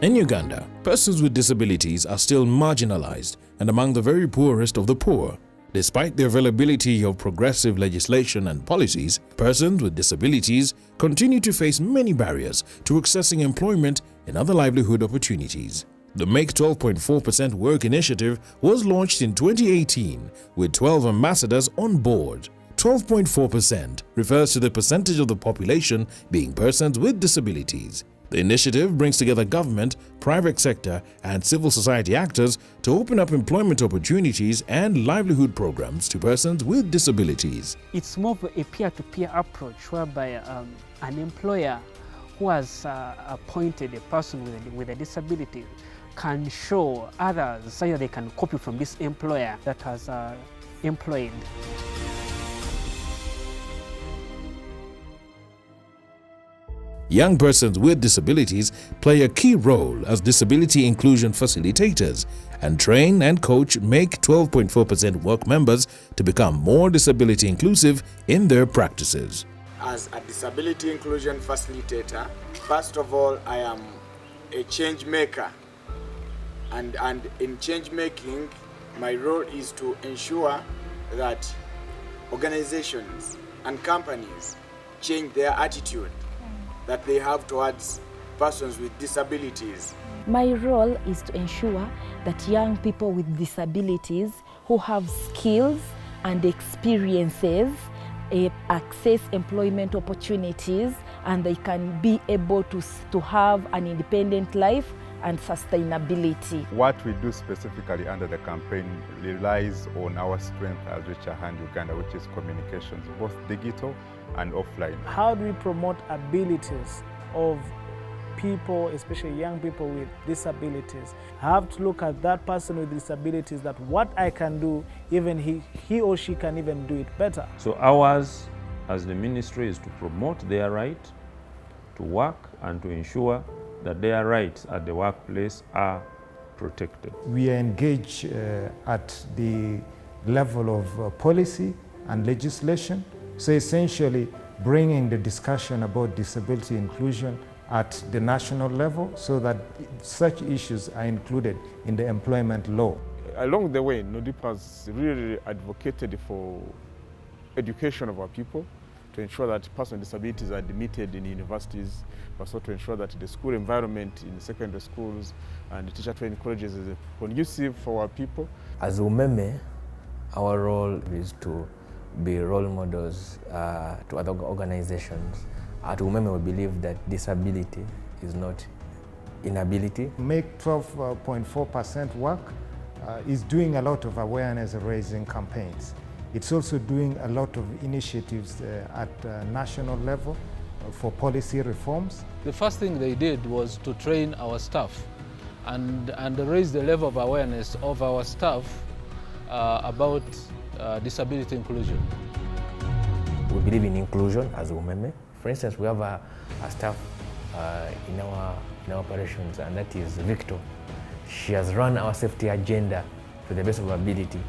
In Uganda, persons with disabilities are still marginalized and among the very poorest of the poor. Despite the availability of progressive legislation and policies, persons with disabilities continue to face many barriers to accessing employment and other livelihood opportunities. The Make 12.4% Work Initiative was launched in 2018 with 12 ambassadors on board. 12.4% refers to the percentage of the population being persons with disabilities. The initiative brings together government, private sector and civil society actors to open up employment opportunities and livelihood programs to persons with disabilities. It's more of a peer-to-peer approach whereby an employer who has appointed a person with a disability can show others so they can copy from this employer that has employed. Young persons with disabilities play a key role as disability inclusion facilitators and train and coach Make 12.4% Work members to become more disability inclusive in their practices. As a disability inclusion facilitator, first of all, I am a change maker. And in change making, my role is to ensure that organizations and companies change their attitude that they have towards persons with disabilities. My role is to ensure that young people with disabilities who have skills and experiences access employment opportunities and they can be able to have an independent life and sustainability. What we do specifically under the campaign relies on our strength as Reach a Hand Uganda, which is communications, both digital and offline. How do we promote abilities of people, especially young people with disabilities? I have to look at that person with disabilities, that what I can do, even he or she can even do it better. So ours as the ministry is to promote their right to work and to ensure that their rights at the workplace are protected. We engage at the level of policy and legislation. So essentially bringing the discussion about disability inclusion at the national level so that such issues are included in the employment law. Along the way, NODIP has really advocated for education of our people to ensure that persons with disabilities are admitted in universities, but also to ensure that the school environment in secondary schools and the teacher training colleges is conducive for our people. As UMEME, our role is to be role models to other organizations. At UMEME, we believe that disability is not inability. Make 12.4% Work is doing a lot of awareness raising campaigns. It's also doing a lot of initiatives at national level for policy reforms. The first thing they did was to train our staff and raise the level of awareness of our staff about disability inclusion. We believe in inclusion as UMEME. For instance, we have a staff in our operations, and that is Victor. She has run our safety agenda to the best of her ability.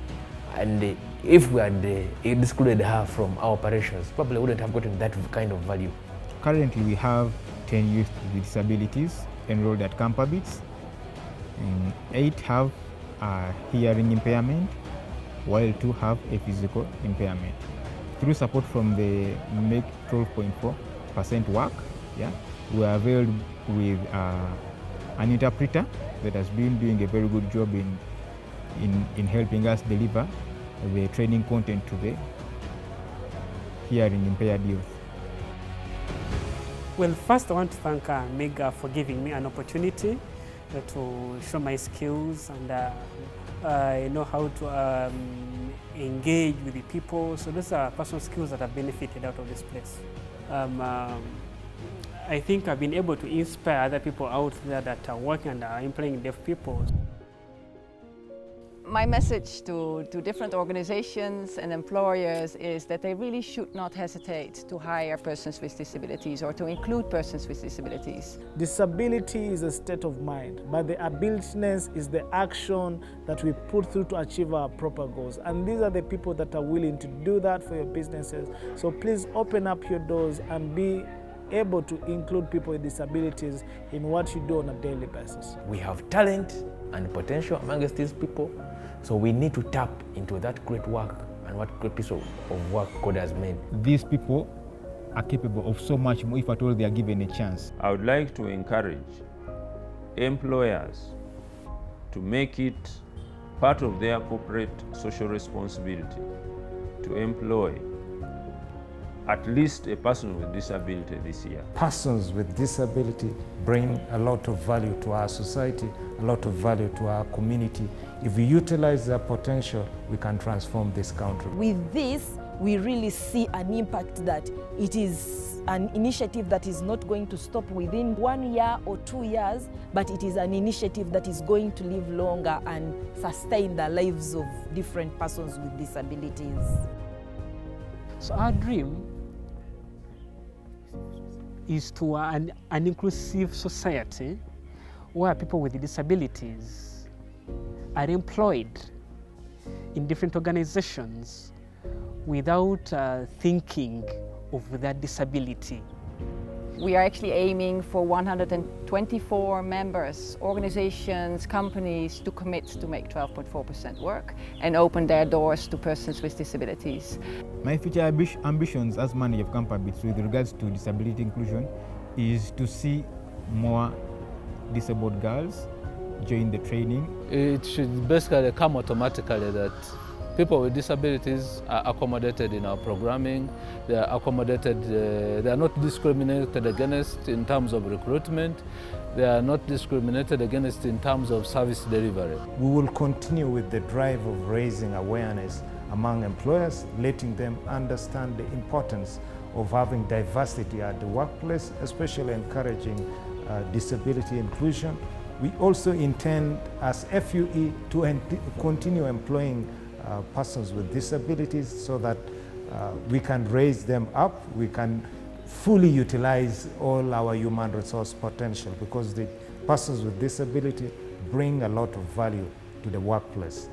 And if we had excluded her from our operations, probably wouldn't have gotten that kind of value. Currently, we have 10 youth with disabilities enrolled at Campabits. 8 have a hearing impairment, while 2 have a physical impairment. Through support from the Make 12.4% Work, we are availed with an interpreter that has been doing a very good job in helping us deliver the training content to the hearing impaired youth. Well, first I want to thank MEGA for giving me an opportunity to show my skills, and I know how to engage with the people. So those are personal skills that have benefited out of this place. I think I've been able to inspire other people out there that are working and are employing deaf people. My message to different organizations and employers is that they really should not hesitate to hire persons with disabilities or to include persons with disabilities. Disability is a state of mind, but the abilitiness is the action that we put through to achieve our proper goals. And these are the people that are willing to do that for your businesses. So please open up your doors and be able to include people with disabilities in what you do on a daily basis. We have talent and potential amongst these people, so we need to tap into that great work and what great piece of work God has made. These people are capable of so much more if at all they are given a chance. I would like to encourage employers to make it part of their corporate social responsibility to employ at least a person with disability this year. Persons with disability bring a lot of value to our society, a lot of value to our community. If we utilize their potential, we can transform this country. With this, we really see an impact that it is an initiative that is not going to stop within 1 year or 2 years, but it is an initiative that is going to live longer and sustain the lives of different persons with disabilities. So our dream is to an inclusive society where people with disabilities are employed in different organizations without thinking of their disability. We are actually aiming for 124 members, organizations, companies to commit to make 12.4% work and open their doors to persons with disabilities. My future ambitions as manager of Campabits with regards to disability inclusion is to see more disabled girls join the training. It should basically come automatically that people with disabilities are accommodated in our programming. They are accommodated, they are not discriminated against in terms of recruitment. They are not discriminated against in terms of service delivery. We will continue with the drive of raising awareness among employers, letting them understand the importance of having diversity at the workplace, especially encouraging disability inclusion. We also intend as FUE to continue employing persons with disabilities so that we can raise them up, we can fully utilize all our human resource potential, because the persons with disability bring a lot of value to the workplace.